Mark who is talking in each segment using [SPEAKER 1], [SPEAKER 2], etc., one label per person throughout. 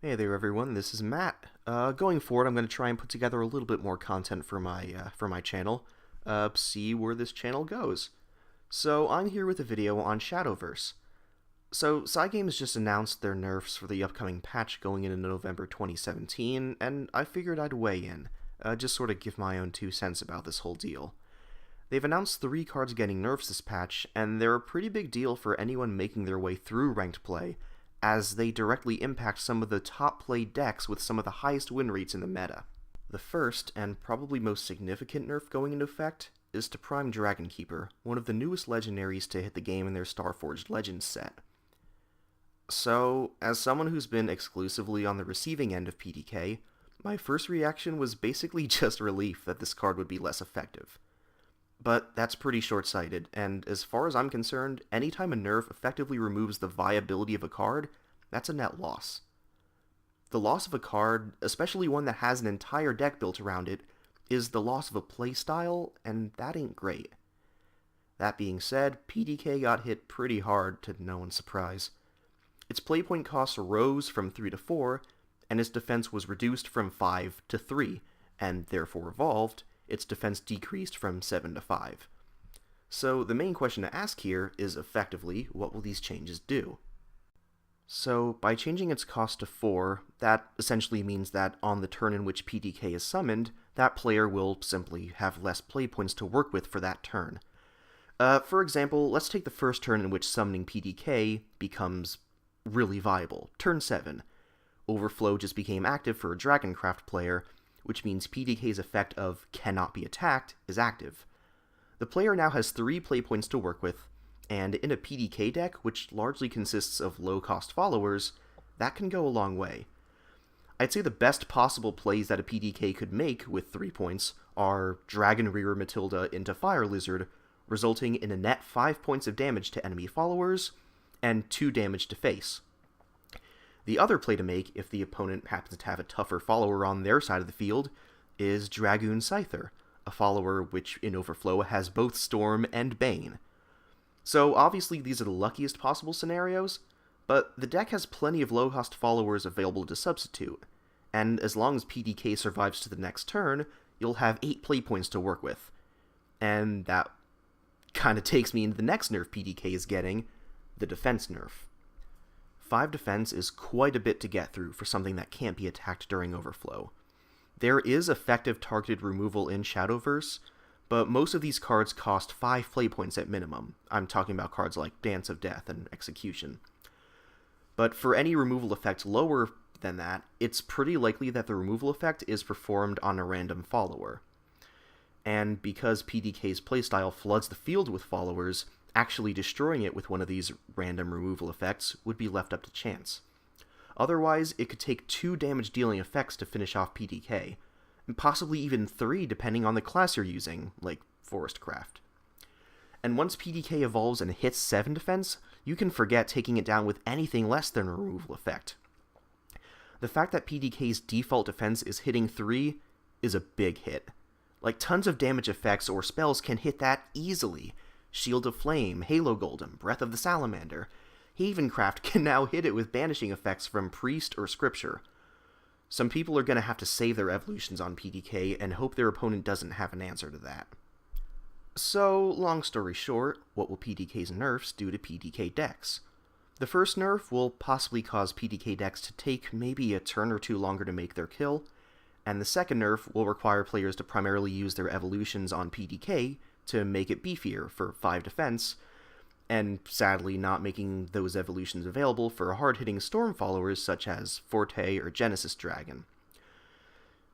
[SPEAKER 1] Hey there, everyone. This is Matt. Going forward, I'm going to try and put together a little bit more content for my channel. See where this channel goes. So I'm here with a video on Shadowverse. So Cygames just announced their nerfs for the upcoming patch going into November 2017, and I figured I'd weigh in, just sort of give my own 2 cents about this whole deal. They've announced 3 cards getting nerfs this patch, and they're a pretty big deal for anyone making their way through ranked play, as they directly impact some of the top played decks with some of the highest win rates in the meta. The first, and probably most significant nerf going into effect, is to Prime Dragonkeeper, one of the newest legendaries to hit the game in their Starforged Legends set. So, as someone who's been exclusively on the receiving end of PDK, my first reaction was basically just relief that this card would be less effective. But that's pretty short-sighted, and as far as I'm concerned, anytime a nerf effectively removes the viability of a card, that's a net loss. The loss of a card, especially one that has an entire deck built around it, is the loss of a playstyle, and that ain't great. That being said, PDK got hit pretty hard, to no one's surprise. Its playpoint costs rose from 3 to 4, and its defense was reduced from 5 to 3, and therefore evolved, its defense decreased from 7 to 5. So the main question to ask here is effectively, what will these changes do? So by changing its cost to 4, that essentially means that on the turn in which PDK is summoned, that player will simply have less play points to work with for that turn. For example, let's take the first turn in which summoning PDK becomes really viable, turn 7. Overflow just became active for a Dragoncraft player, which means PDK's effect of cannot be attacked is active. The player now has 3 play points to work with, and in a PDK deck, which largely consists of low-cost followers, that can go a long way. I'd say the best possible plays that a PDK could make with 3 points are Dragon Rearer Matilda into Fire Lizard, resulting in a net 5 points of damage to enemy followers, and 2 damage to face. The other play to make, if the opponent happens to have a tougher follower on their side of the field, is Dragoon Scyther, a follower which in Overflow has both Storm and Bane. So obviously these are the luckiest possible scenarios, but the deck has plenty of low-cost followers available to substitute, and as long as PDK survives to the next turn, you'll have 8 play points to work with. And that kinda takes me into the next nerf PDK is getting, the defense nerf. 5 defense is quite a bit to get through for something that can't be attacked during Overflow. There is effective targeted removal in Shadowverse, but most of these cards cost 5 play points at minimum. I'm talking about cards like Dance of Death and Execution. But for any removal effect lower than that, it's pretty likely that the removal effect is performed on a random follower. And because PDK's playstyle floods the field with followers, actually destroying it with one of these random removal effects would be left up to chance. Otherwise, it could take 2 damage-dealing effects to finish off PDK, and possibly even 3 depending on the class you're using, like Forestcraft. And once PDK evolves and hits 7 defense, you can forget taking it down with anything less than a removal effect. The fact that PDK's default defense is hitting 3 is a big hit. Like, tons of damage effects or spells can hit that easily. Shield of Flame, Halo Golem, Breath of the Salamander. Havencraft can now hit it with banishing effects from Priest or Scripture. Some people are going to have to save their evolutions on PDK and hope their opponent doesn't have an answer to that. So, long story short, what will PDK's nerfs do to PDK decks? The first nerf will possibly cause PDK decks to take maybe a turn or 2 longer to make their kill, and the second nerf will require players to primarily use their evolutions on PDK to make it beefier for 5 defense, and sadly not making those evolutions available for hard-hitting Storm followers such as Forte or Genesis Dragon.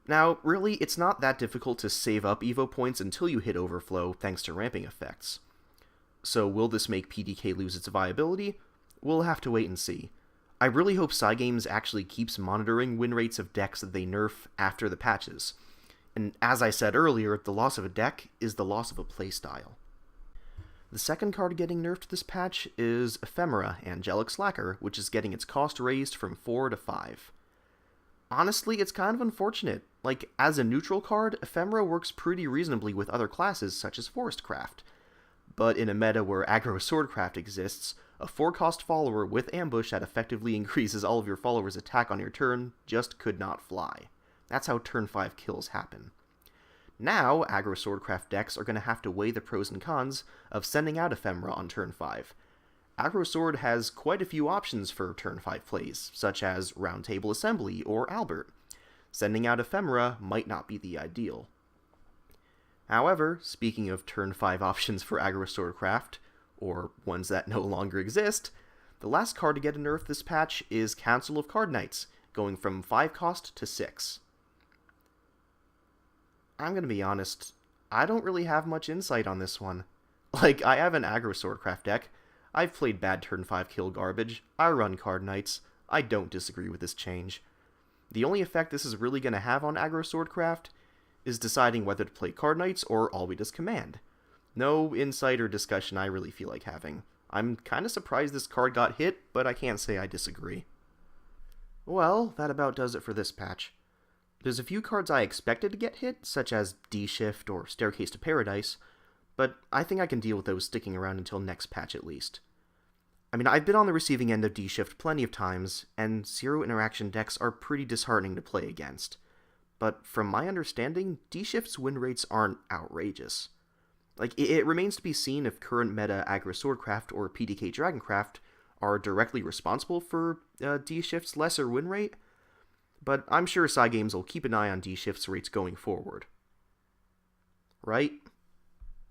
[SPEAKER 1] Now, really, it's not that difficult to save up Evo points until you hit Overflow thanks to ramping effects. So will this make PDK lose its viability? We'll have to wait and see. I really hope Cygames actually keeps monitoring win rates of decks that they nerf after the patches. And as I said earlier, the loss of a deck is the loss of a playstyle. The second card getting nerfed this patch is Ephemera, Angelic Slacker, which is getting its cost raised from 4 to 5. Honestly, it's kind of unfortunate. Like, as a neutral card, Ephemera works pretty reasonably with other classes such as Forestcraft. But in a meta where aggro Swordcraft exists, A 4-cost follower with ambush that effectively increases all of your followers' attack on your turn just could not fly. That's how turn 5 kills happen. Now, aggro Swordcraft decks are going to have to weigh the pros and cons of sending out Ephemera on turn 5. Aggro Sword has quite a few options for turn 5 plays, such as Round Table Assembly or Albert. Sending out Ephemera might not be the ideal. However, speaking of turn 5 options for aggro Swordcraft, or ones that no longer exist, the last card to get a nerf this patch is Council of Card Knights, going from 5 cost to 6. I'm gonna be honest, I don't really have much insight on this one. Like, I have an aggro Swordcraft deck, I've played bad turn 5 kill garbage, I run Card Knights, I don't disagree with this change. The only effect this is really gonna have on aggro Swordcraft is deciding whether to play Card Knights or Albeda's Command. No insight or discussion I really feel like having. I'm kinda surprised this card got hit, but I can't say I disagree. Well, that about does it for this patch. There's a few cards I expected to get hit, such as D-Shift or Staircase to Paradise, but I think I can deal with those sticking around until next patch at least. I mean, I've been on the receiving end of D-Shift plenty of times, and zero interaction decks are pretty disheartening to play against. But from my understanding, D-Shift's win rates aren't outrageous. Like, it remains to be seen if current meta aggro Swordcraft or PDK Dragoncraft are directly responsible for D-Shift's lesser win rate, but I'm sure Cygames will keep an eye on D-Shift's rates going forward. Right?